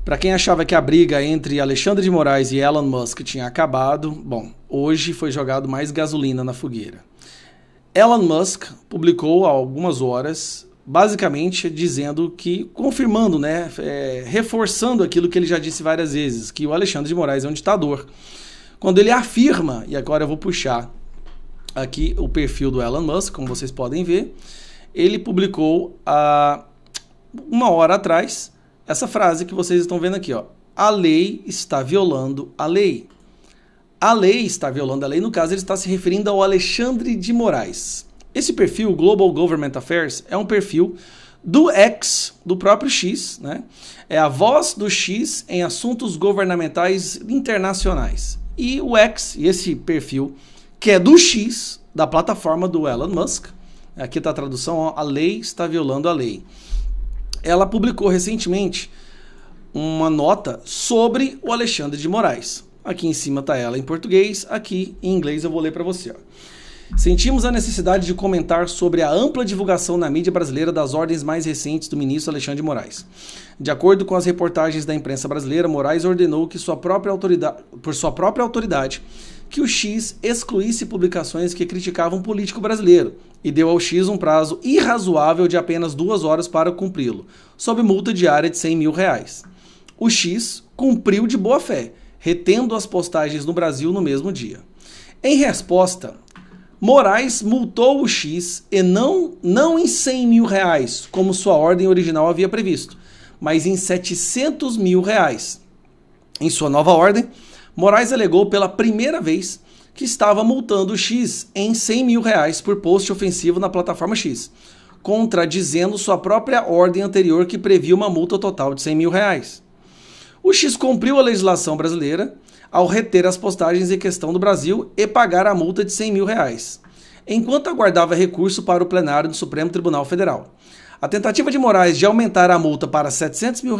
Para quem achava que a briga entre Alexandre de Moraes e Elon Musk tinha acabado, bom, hoje foi jogado mais gasolina na fogueira. Elon Musk publicou há algumas horas, basicamente dizendo que, confirmando, né, reforçando aquilo que ele já disse várias vezes, que o Alexandre de Moraes é um ditador. Quando ele afirma, e agora eu vou puxar aqui o perfil do Elon Musk, como vocês podem ver, ele publicou há uma hora atrás essa frase que vocês estão vendo aqui, ó. A lei está violando a lei. A lei está violando a lei, no caso ele está se referindo ao Alexandre de Moraes. Esse perfil, Global Government Affairs, é um perfil do X, do próprio X, né? É a voz do X em assuntos governamentais internacionais. E o X, e esse perfil, que é do X, da plataforma do Elon Musk, aqui está a tradução, ó, a lei está violando a lei. Ela publicou recentemente uma nota sobre o Alexandre de Moraes. Aqui em cima está ela em português, aqui em inglês eu vou ler para você. Ó. Sentimos a necessidade de comentar sobre a ampla divulgação na mídia brasileira das ordens mais recentes do ministro Alexandre de Moraes. De acordo com as reportagens da imprensa brasileira, Moraes ordenou que por sua própria autoridade que o X excluísse publicações que criticavam um político brasileiro e deu ao X um prazo irrazoável de apenas 2 horas para cumpri-lo, sob multa diária de R$100 mil. O X cumpriu de boa fé, retendo as postagens no Brasil no mesmo dia. Em resposta, Moraes multou o X e não em R$100 mil, como sua ordem original havia previsto, mas em R$700 mil. Em sua nova ordem, Moraes alegou pela primeira vez que estava multando o X em R$100 mil por post ofensivo na plataforma X, contradizendo sua própria ordem anterior que previa uma multa total de R$100 mil. O X cumpriu a legislação brasileira ao reter as postagens em questão do Brasil e pagar a multa de R$100 mil, enquanto aguardava recurso para o plenário do Supremo Tribunal Federal. A tentativa de Moraes de aumentar a multa para R$700 mil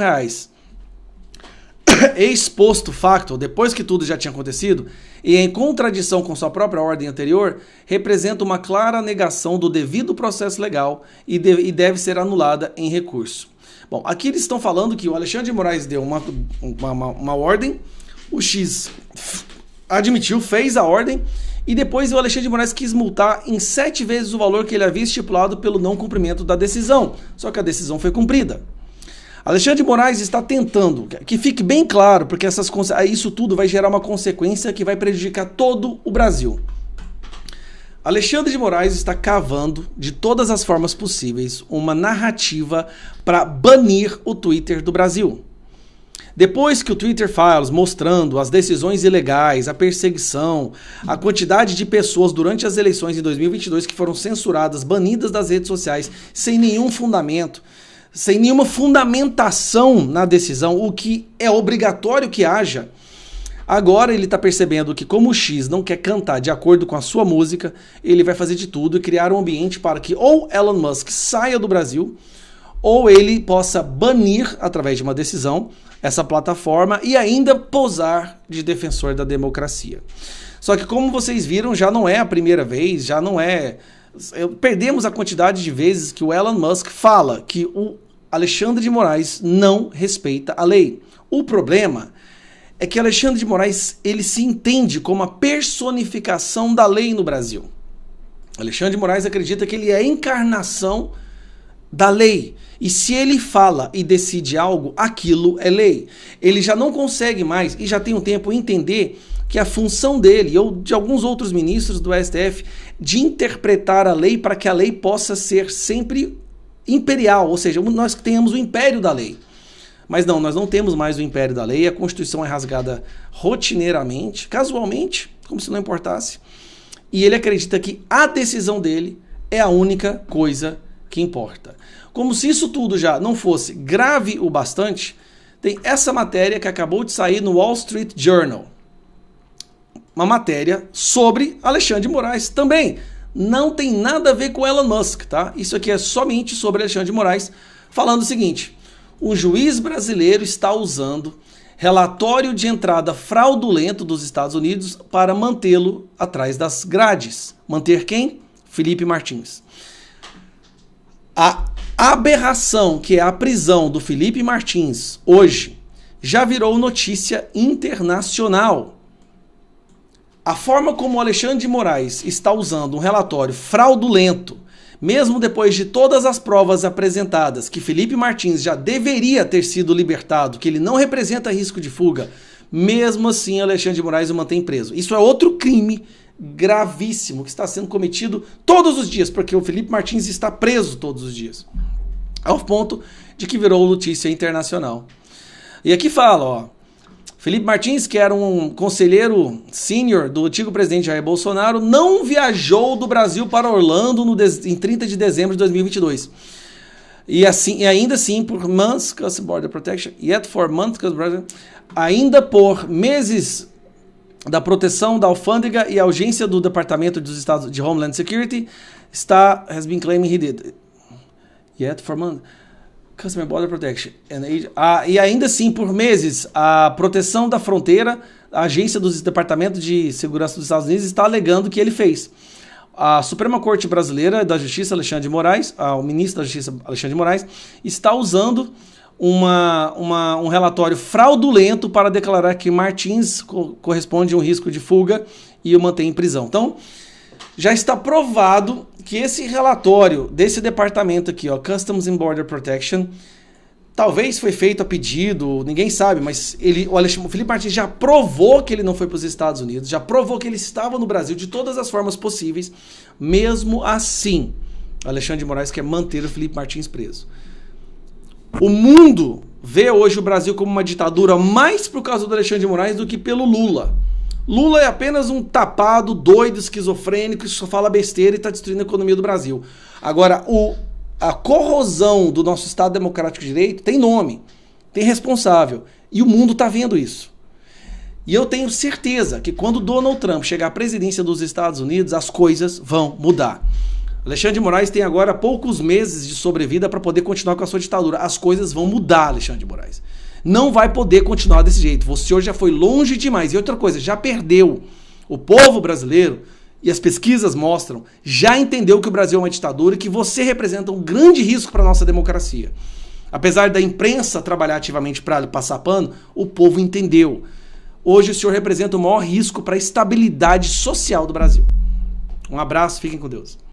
exposto facto, depois que tudo já tinha acontecido, e em contradição com sua própria ordem anterior, representa uma clara negação do devido processo legal e deve ser anulada em recurso. Bom, aqui eles estão falando que o Alexandre de Moraes deu uma ordem, o X admitiu, fez a ordem, e depois o Alexandre de Moraes quis multar em 7 vezes o valor que ele havia estipulado pelo não cumprimento da decisão, só que a decisão foi cumprida. Alexandre de Moraes está tentando, que fique bem claro, porque isso tudo vai gerar uma consequência que vai prejudicar todo o Brasil. Alexandre de Moraes está cavando, de todas as formas possíveis, uma narrativa para banir o Twitter do Brasil. Depois que o Twitter Files mostrando as decisões ilegais, a perseguição, a quantidade de pessoas durante as eleições em 2022 que foram censuradas, banidas das redes sociais, sem nenhum fundamento, sem nenhuma fundamentação na decisão, o que é obrigatório que haja, agora ele está percebendo que como o X não quer cantar de acordo com a sua música, ele vai fazer de tudo e criar um ambiente para que ou Elon Musk saia do Brasil, ou ele possa banir, através de uma decisão, essa plataforma e ainda posar de defensor da democracia. Só que como vocês viram, já não é a primeira vez, já não é... Perdemos a quantidade de vezes que o Elon Musk fala que o Alexandre de Moraes não respeita a lei. O problema é que Alexandre de Moraes ele se entende como a personificação da lei no Brasil. Alexandre de Moraes acredita que ele é a encarnação da lei. E se ele fala e decide algo, aquilo é lei. Ele já não consegue mais, e já tem um tempo, entender que a função dele, ou de alguns outros ministros do STF, de interpretar a lei para que a lei possa ser sempre imperial, ou seja, nós tenhamos o império da lei. Mas não, nós não temos mais o império da lei, a Constituição é rasgada rotineiramente, casualmente, como se não importasse, e ele acredita que a decisão dele é a única coisa que importa. Como se isso tudo já não fosse grave o bastante, tem essa matéria que acabou de sair no Wall Street Journal. Uma matéria sobre Alexandre de Moraes também. Não tem nada a ver com Elon Musk, tá? Isso aqui é somente sobre Alexandre de Moraes, falando o seguinte: um juiz brasileiro está usando relatório de entrada fraudulento dos Estados Unidos para mantê-lo atrás das grades. Manter quem? Felipe Martins. A aberração que é a prisão do Felipe Martins hoje já virou notícia internacional. A forma como o Alexandre de Moraes está usando um relatório fraudulento, mesmo depois de todas as provas apresentadas que Felipe Martins já deveria ter sido libertado, que ele não representa risco de fuga, mesmo assim Alexandre de Moraes o mantém preso. Isso é outro crime gravíssimo que está sendo cometido todos os dias, porque o Felipe Martins está preso todos os dias, ao ponto de que virou notícia internacional. E aqui fala, ó, Felipe Martins, que era um conselheiro sênior do antigo presidente Jair Bolsonaro, não viajou do Brasil para Orlando em 30 de dezembro de 2022. E ainda assim, por months, Customs Border Protection, ainda por meses da proteção da alfândega e a agência do Departamento dos Estados de Homeland Security has been claiming he did. Yet for months, Customs Border Protection. E ainda assim, por meses, a proteção da fronteira, a agência dos Departamentos de Segurança dos Estados Unidos está alegando que ele fez. A Suprema Corte Brasileira da Justiça, Alexandre de Moraes, o ministro da Justiça, Alexandre de Moraes, está usando um relatório fraudulento para declarar que Martins corresponde a um risco de fuga e o mantém em prisão. Então, já está provado que esse relatório desse departamento aqui, ó, Customs and Border Protection, talvez foi feito a pedido, ninguém sabe, mas o Felipe Martins já provou que ele não foi para os Estados Unidos, já provou que ele estava no Brasil de todas as formas possíveis. Mesmo assim, Alexandre de Moraes quer manter o Felipe Martins preso. O mundo vê hoje o Brasil como uma ditadura mais por causa do Alexandre de Moraes do que pelo Lula. Lula é apenas um tapado, doido, esquizofrênico, que só fala besteira e está destruindo a economia do Brasil. Agora, a corrosão do nosso Estado Democrático de Direito tem nome, tem responsável. E o mundo está vendo isso. E eu tenho certeza que quando Donald Trump chegar à presidência dos Estados Unidos, as coisas vão mudar. Alexandre de Moraes tem agora poucos meses de sobrevida para poder continuar com a sua ditadura. As coisas vão mudar, Alexandre de Moraes. Não vai poder continuar desse jeito. Você hoje já foi longe demais. E outra coisa, já perdeu. O povo brasileiro, e as pesquisas mostram, já entendeu que o Brasil é uma ditadura e que você representa um grande risco para a nossa democracia. Apesar da imprensa trabalhar ativamente para passar pano, o povo entendeu. Hoje o senhor representa o maior risco para a estabilidade social do Brasil. Um abraço, fiquem com Deus.